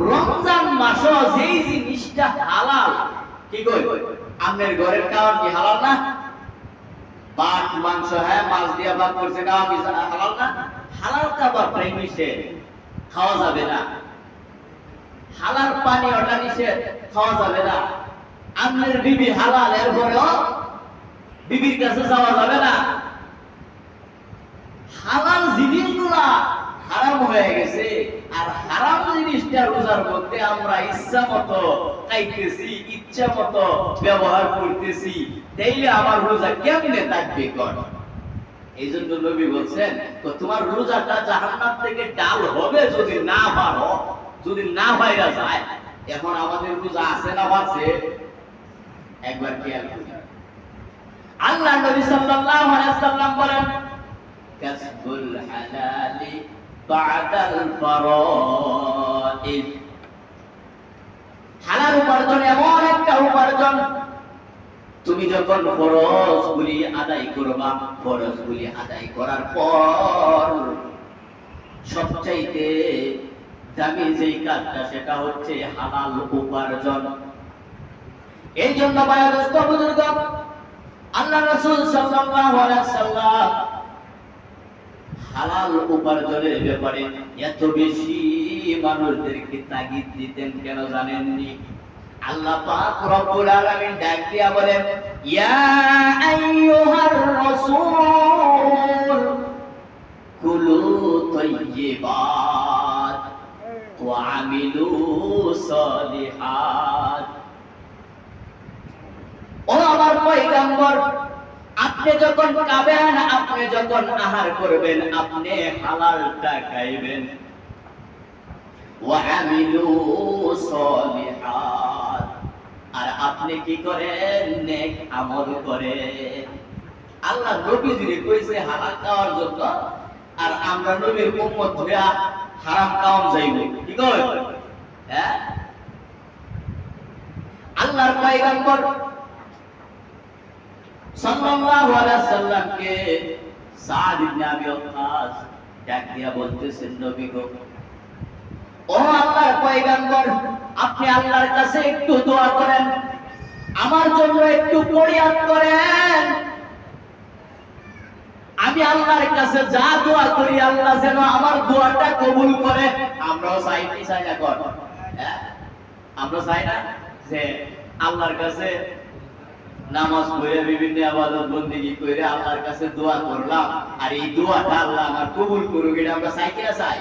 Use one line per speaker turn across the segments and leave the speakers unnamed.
রমজান মাসে যেই জিনিসটা হালাল, কি কই আমাদের ঘরের খাওয়ার কি হালাল না? ভাত মাংস, হ্যাঁ, মাছ দিয়া ভাত করছে, খাওয়া কি হালাল না? হালাল খাবার প্রায় নিষেধ, খাওয়া যাবে না। হালাল পানি ওটা নিষেধ, খাওয়া যাবে না। আমাদের বিবি হালাল, এরপরেও বিবির কাছে যাওয়া যাবে না। হালাল জিনিসগুলা হারাম হয়ে গেছে, আর হারাম জিনিসটা রোজার মধ্যে আমরা ইচ্ছা মতো খাইতেছি, ইচ্ছা মতো ব্যবহার করতেছি, তাইলে আমার রোজা কেমনে থাকবে? কোন এই জন্য নবী বলছেন, তো তোমার রোজাটা জাহান্নাম থেকে ডাল হবে যদি না পারো, যদি না বাইরা যায়। এখন আমাদের রোজা আছে না আছে? একবার খেয়াল করি। আল্লাহ নবী সাল্লাল্লাহু আলাইহি ওয়াসাল্লাম বলেন, কাসবুল হালালি বাদাল ফারাইদ। হালাল উপার্জন এমন একটা উপার্জন, তুমি যখন ফরজগুলি আদায় করবা, ফরজগুলি আদায় করার পর সবচাইতে দামি যেই কাজটা, সেটা হচ্ছে হালাল উপার্জন। এই জন্য বায়াদুস্ত বুজুর্গ, আল্লাহ রাসূল সাল্লাল্লাহু আলাইহি ওয়াসাল্লাম হালাল উপার্জনের ব্যাপারে এত বেশি মানুষদেরকে তাগিদ দিতেন কেন জানেননি? আল্লাহ পাক রব্বুল আলামিন ডাক দিয়া বলেন, ইয়া আইয়ুহার রাসূল কুলু তাইয়্যিবাত ওয়া আমিলু সালিহাত। ও আমার পয়গম্বর, আপনি যখন খাবেন, আপনি যখন আহার করবেন, আপনি হালালটা খাইবেন। ওয়া আমিলু সালিহাত, আর আপনি কি করেন? নেক আমল করেন। আল্লাহ নবীজিরে কইছে হালাল খাওয়ার জন্য, আর আমরা নবীর উম্মত হইয়া হারাম খাওয়ান যাইব, কি কই? হ্যাঁ, আল্লাহর পয়গম্বর সাল্লাল্লাহু আলাইহি ওয়াসাল্লামকে সাদ ইবনে আবি ওয়াক্কাস ডাক দিয়া বলতেছেন, নবী গো, ও আল্লাহর পয়গম্বর, আপনি আল্লাহর কাছে একটু দোয়া করেন, আমার জন্য একটু ফরিয়াদ করেন। আমি আল্লাহর কাছে যা দোয়া করি, আল্লাহ যেন আমার দোয়াটা কবুল করে। আমরাও চাই কি চাই না? কর, হ্যাঁ, আমরা চাই না যে আল্লাহর কাছে নামাজ পড়ে, বিভিন্ন ইবাদত বন্দেগী করে আল্লাহর কাছে দোয়া করলাম, আর এই দোয়াটা আল্লাহ আমার কবুল করুক, এটা আমরা চাই কিনা? চাই।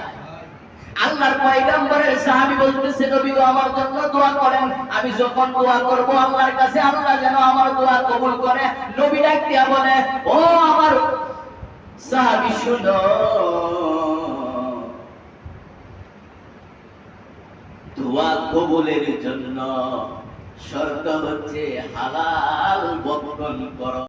আল্লাহর পয়গম্বরের সাহাবী বলতেছে, নবী গো, আমার জন্য দোয়া করেন, আমি যখন দোয়া করব আল্লাহর কাছে, আল্লাহ যেন আমার দোয়া কবুল করে। নবী ডাক দিয়া বলে, ও আমার সাহাবী, শুনো, দোয়া কবুলের জন্য শর্ত হচ্ছে হালাল ভক্ষণ করো।